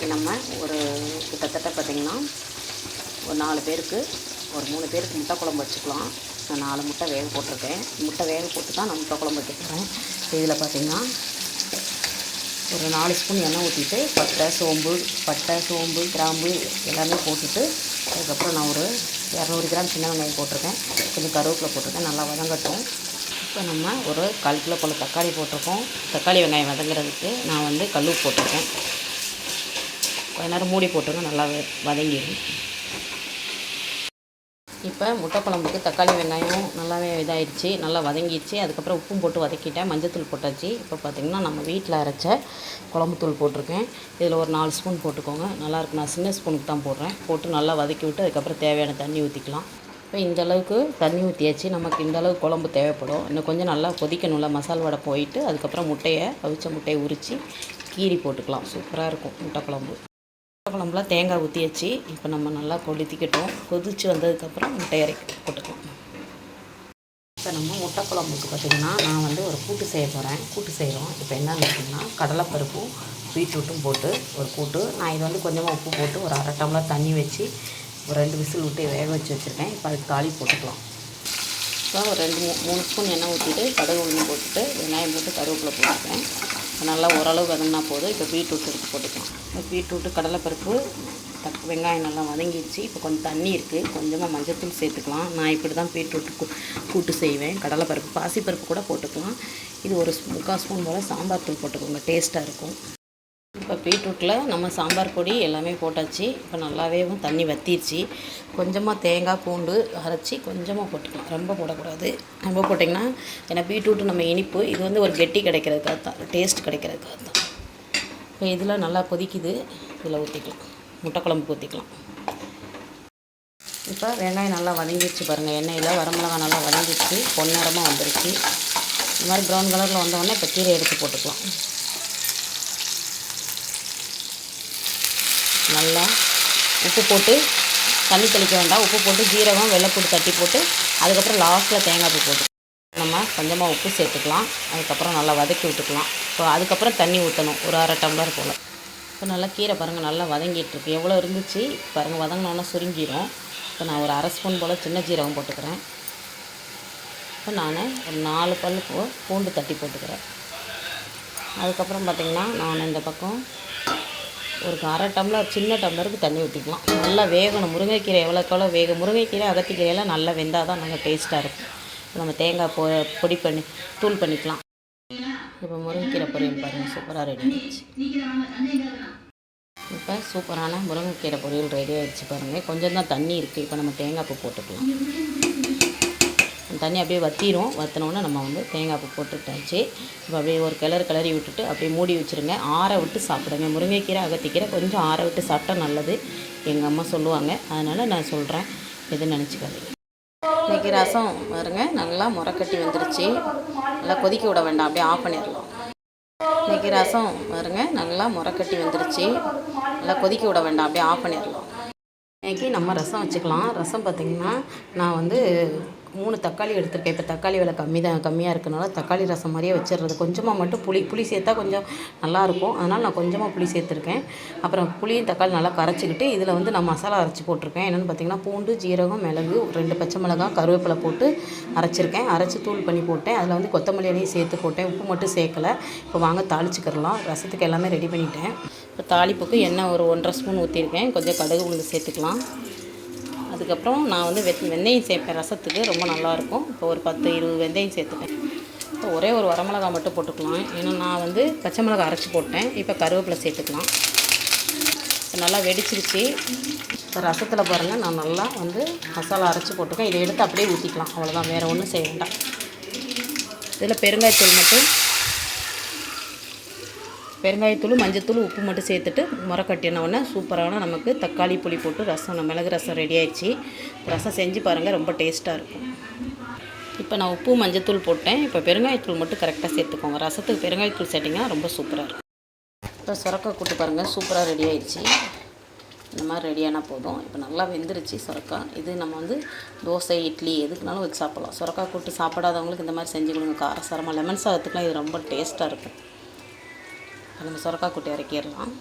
இன்றைக்கி நம்ம ஒரு கிட்டத்தட்ட பார்த்திங்கன்னா ஒரு 4 பேருக்கு ஒரு 3 பேருக்கு முட்டை குழம்பு வச்சுக்கலாம். நான் 4 முட்டை வேக போட்டிருக்கேன். முட்டை வேக போட்டு தான் நான் முட்டை குழம்பு வைக்க போகிறேன். இதில் பார்த்திங்கன்னா ஒரு 4 ஸ்பூன் எண்ணெய் ஊற்றிட்டு பட்டை சோம்பு கிராம்பு எல்லாமே போட்டுட்டு அதுக்கப்புறம் நான் ஒரு 200 கிராம் சின்ன வெங்காயம் போட்டிருக்கேன். கொஞ்சம் கருவேப்பிலை போட்டிருக்கேன். நல்லா வதங்கட்டும். இப்போ நம்ம ஒரு 1/4 கிலோ போல் தக்காளி போட்டிருக்கோம். தக்காளி வெங்காயம் வதங்குறதுக்கு நான் வந்து கல்லுப்பு போட்டிருக்கேன். கொஞ்ச நேரம் மூடி போட்டுருங்க, நல்லா வதங்கிடும். இப்போ முட்டை குழம்புக்கு தக்காளி வெங்காயம் நல்லாவே இதாகிடுச்சு, நல்லா வதங்கிடுச்சு. அதுக்கப்புறம் உப்பும் போட்டு வதக்கிட்டேன், மஞ்சத்தூள் போட்டாச்சு. இப்போ பார்த்திங்கன்னா நம்ம வீட்டில் அரைச்ச குழம்புத்தூள் போட்டிருக்கேன். இதில் ஒரு 4 ஸ்பூன் போட்டுக்கோங்க, நல்லாயிருக்கும். நான் சின்ன ஸ்பூனுக்கு தான் போடுறேன். போட்டு நல்லா வதக்கி விட்டு அதுக்கப்புறம் தேவையான தண்ணி ஊற்றிக்கலாம். இப்போ இந்தளவுக்கு தண்ணி ஊற்றியாச்சு. நமக்கு இந்தளவுக்கு குழம்பு தேவைப்படும். இன்னும் கொஞ்சம் நல்லா கொதிக்கணும்ல, மசால் வடை போயிட்டு அதுக்கப்புறம் அவிச்ச முட்டையை உரித்து கீரி போட்டுக்கலாம். சூப்பராக இருக்கும் முட்டை குழம்பு. முட்டை குழம்புலாம் தேங்காய் ஊற்றியாச்சு. இப்போ நம்ம நல்லா கொதித்து வந்ததுக்கப்புறம் முட்டையை போட்டுக்கலாம். இப்போ நம்ம முட்டை குழம்புக்கு பார்த்திங்கன்னா நான் வந்து ஒரு கூட்டு செய்ய போகிறேன். கூட்டு செய்கிறோம். இப்போ என்னென்னு பார்த்திங்கன்னா கடலைப்பருப்பும் பீட்ரூட்டும் போட்டு ஒரு கூட்டு. நான் இது வந்து கொஞ்சமாக உப்பு போட்டு ஒரு 1/2 டம்ளர் தண்ணி வச்சு ஒரு 2 விசில் விட்டு வேக வச்சு வச்சுருக்கேன். இப்போ அதுக்கு தாளிப்பு போட்டுக்கலாம். இப்போ ஒரு 2-3 ஸ்பூன் எண்ணெய் ஊற்றிட்டு கடுகு உளுந்து போட்டுட்டு வெங்காயம் போட்டு கருவேப்பிலை போட்டுருக்கேன். நல்லா ஓரளவு வதங்கினா போதும். இப்போ பீட்ரூட் எடுத்து போட்டுக்கலாம். இப்போ பீட்ரூட்டு கடலைப்பருப்பு வெங்காயம் நல்லா வதங்கிடுச்சு. இப்போ கொஞ்சம் தண்ணி இருக்குது, கொஞ்சமாக மஞ்சத்தூள் சேர்த்துக்கலாம். நான் இப்படி தான் பீட்ரூட்டு கூட்டு செய்வேன். கடலைப்பருப்பு பாசிப்பருப்பு கூட போட்டுக்கலாம். இது ஒரு 3/4 ஸ்பூன் போல் சாம்பார் தூள் போட்டுக்கோங்க, டேஸ்ட்டாக இருக்கும். இப்போ பீட்ரூட்டில் நம்ம சாம்பார் பொடி எல்லாமே போட்டாச்சு. இப்போ நல்லாவே தண்ணி வற்றிடுச்சு. கொஞ்சமாக தேங்காய் பூண்டு அரைச்சி கொஞ்சமாக போட்டுக்கலாம், ரொம்ப போடக்கூடாது. ரொம்ப போட்டிங்கன்னா ஏன்னா பீட்ரூட்டு நம்ம இனிப்பு, இது வந்து ஒரு கெட்டி கிடைக்கிறதுக்காக தான், டேஸ்ட் கிடைக்கிறதுக்காக தான். இப்போ இதில் நல்லா கொதிக்குது, இதில் ஊற்றிக்கலாம், முட்டை குழம்புக்கு ஊற்றிக்கலாம். இப்போ வெங்காயம் நல்லா வதங்கிடுச்சு பாருங்கள். எண்ணெயில் வரமிளகாய் நல்லா வதங்கிடுச்சு, பொன்னிறமாக வந்துடுச்சு. இந்த மாதிரி ப்ரௌன் கலரில் வந்தோடனே இப்போ கீரை எடுத்து போட்டுக்கலாம். நல்லா உப்பு போட்டு தண்ணி தெளிக்க வேண்டாம். உப்பு போட்டு ஜீரகம் வெள்ளைப்பூடு தட்டி போட்டு அதுக்கப்புறம் லாஸ்ட்டில் தேங்காய் பூ போட்டு நம்ம கொஞ்சமாக உப்பு சேர்த்துக்கலாம். அதுக்கப்புறம் நல்லா வதக்கி விட்டுக்கலாம். இப்போ அதுக்கப்புறம் தண்ணி ஊற்றணும், ஒரு 1/2 டம்ளர் போல். இப்போ நல்லா கீரை பாருங்கள் நல்லா வதங்கிட்டுருக்கு. எவ்வளோ இருந்துச்சு பாருங்கள், வதங்கினோன்னா சுருங்கிடும். இப்போ நான் ஒரு 1/2 ஸ்பூன் போல் சின்ன ஜீரகம் போட்டுக்கிறேன். இப்போ நான் ஒரு 4 பல் பூண்டு தட்டி போட்டுக்கிறேன். அதுக்கப்புறம் பார்த்திங்கன்னா நான் இந்த பக்கம் ஒரு 1/2 டம்ளர் சின்ன டம்ளருக்கு தண்ணி ஊற்றிக்கலாம். நல்லா வேகணும். முருங்கைக்கீரை எவ்வளோக்கெவ்வளோ முருங்கைக்கீரை அகத்திக்கீரையெல்லாம் நல்லா வெந்தால் தான் நல்லா டேஸ்ட்டாக இருக்கும். நம்ம தேங்காய் பொடி பண்ணி தூள் பண்ணிக்கலாம். இப்போ முருங்கைக்கீரை பொரியல் பாருங்கள் சூப்பராக ரெடி ஆகிடுச்சு. இப்போ சூப்பரான முருங்கைக்கீரை பொரியல் ரெடி ஆகிடுச்சு பாருங்கள். கொஞ்சம் தான் தண்ணி இருக்குது. இப்போ நம்ம தேங்காய் பூ போட்டுக்கலாம். தண்ணி அப்படியே வற்றினோன்னே நம்ம வந்து தேங்காய் பூ போட்டுட்டாச்சு. இப்போ அப்படியே ஒரு கிளறி விட்டுட்டு அப்படியே மூடி வச்சுருங்க. ஆற விட்டு சாப்பிடுங்க. முருங்கைக்கீரை அகத்திக்கீரை கொஞ்சம் ஆற விட்டு சாப்பிட்டா நல்லது, எங்கள் அம்மா சொல்லுவாங்க. அதனால் நான் சொல்கிறேன், எதுவும் நினச்சிக்காதீங்க. இன்றைக்கி ரசம் பாருங்க நல்லா முறைக்கட்டி வந்துருச்சு. நல்லா கொதிக்க விட வேண்டாம், அப்படியே ஆஃப் பண்ணிடலாம். இன்றைக்கி ரசம் பாருங்க நல்லா முறைக்கட்டி வந்துருச்சு. நல்லா கொதிக்க விட வேண்டாம், அப்படியே ஆஃப் பண்ணிடலாம். இன்றைக்கி நம்ம ரசம் வச்சுக்கலாம். ரசம் பார்த்திங்கன்னா நான் வந்து 3 தக்காளி எடுத்துருக்கேன். இப்போ தக்காளி விலை கம்மியாக இருக்கனால தக்காளி ரசம் மாதிரியே வச்சிடுறது. கொஞ்சமாக மட்டும் புளி சேர்த்தா கொஞ்சம் நல்லாயிருக்கும். அதனால் நான் கொஞ்சமாக புளி சேர்த்துருக்கேன். அப்புறம் புளியும் தக்காளி நல்லா கரைச்சிக்கிட்டு இதில் வந்து நான் மசாலா அரைச்சி போட்டிருக்கேன். என்னென்னு பார்த்திங்கன்னா பூண்டு ஜீரகம் மிளகு 2 பச்சை மிளகாய் கருவேப்பிலை போட்டு அரைச்சிருக்கேன். அரைச்சி தூள் பண்ணி போட்டேன். அதில் வந்து கொத்தமல்லி இலையும் சேர்த்து போட்டேன். உப்பு மட்டும் சேர்க்கலை. இப்போ வாங்க தாளிச்சிக்கிறலாம். ரசத்துக்கு எல்லாமே ரெடி பண்ணிட்டேன். இப்போ தாளிப்புக்கு எண்ணெய் ஒரு 1/2 ஸ்பூன் ஊற்றிருக்கேன். கொஞ்சம் கடுகு உளுந்து சேர்த்துக்கலாம். அதுக்கப்புறம் நான் வந்து வெந்தயம் சேர்ப்பேன் ரசத்துக்கு, ரொம்ப நல்லாயிருக்கும். இப்போ ஒரு 10-20 வெந்தயம் சேர்த்துப்பேன். இப்போ ஒரே ஒரு வரமிளகாய் மட்டும் போட்டுக்கலாம். ஏன்னா நான் வந்து பச்சை மிளகாய் அரைச்சி போட்டேன். இப்போ கருவேப்பிலை சேர்த்துக்கலாம். இப்போ நல்லா வெடிச்சிருச்சு. இப்போ ரசத்தில் பாருங்கள் நான் நல்லா வந்து மசாலா அரைச்சி போட்டுருக்கேன். இதை எடுத்து அப்படியே ஊற்றிக்கலாம், அவ்வளோதான், வேறு ஒன்றும் செய்ய வேண்டாம். இதில் பெருங்காயத்தூள் மஞ்சத்தூள் உப்பு மட்டும் சேர்த்துட்டு முறைக்கட்டினோடனே சூப்பரான நமக்கு தக்காளி புளி போட்டு ரசம் மிளகு ரசம் ரெடி ஆகிடுச்சு. ரசம் செஞ்சு பாருங்கள், ரொம்ப டேஸ்ட்டாக இருக்கும். இப்போ நான் உப்பு மஞ்சத்தூள் போட்டேன். இப்போ பெருங்காயத்தூள் மட்டும் கரெக்டாக சேர்த்துக்கோங்க. ரசத்துக்கு பெருங்காயத்தூள் சேர்த்திங்கன்னா ரொம்ப சூப்பராக இருக்கும். இப்போ சுரக்காய் கூட்டு பாருங்கள் சூப்பராக ரெடி ஆகிடுச்சு. இந்த மாதிரி ரெடியானால் போதும். இப்போ நல்லா வெந்துருச்சு சுரக்காய். இது நம்ம வந்து தோசை இட்லி எதுக்குனாலும் வச்சு சாப்பிட்லாம். சுரக்காய் கூட்டு சாப்பிடாதவங்களுக்கு இந்த மாதிரி செஞ்சு கொடுங்க. காரசாரமாக லெமன் சாதத்துக்குலாம் இது ரொம்ப டேஸ்ட்டாக இருக்கும். நம்ம சுரக்காய் கூட்டு இறக்கிடலாம்.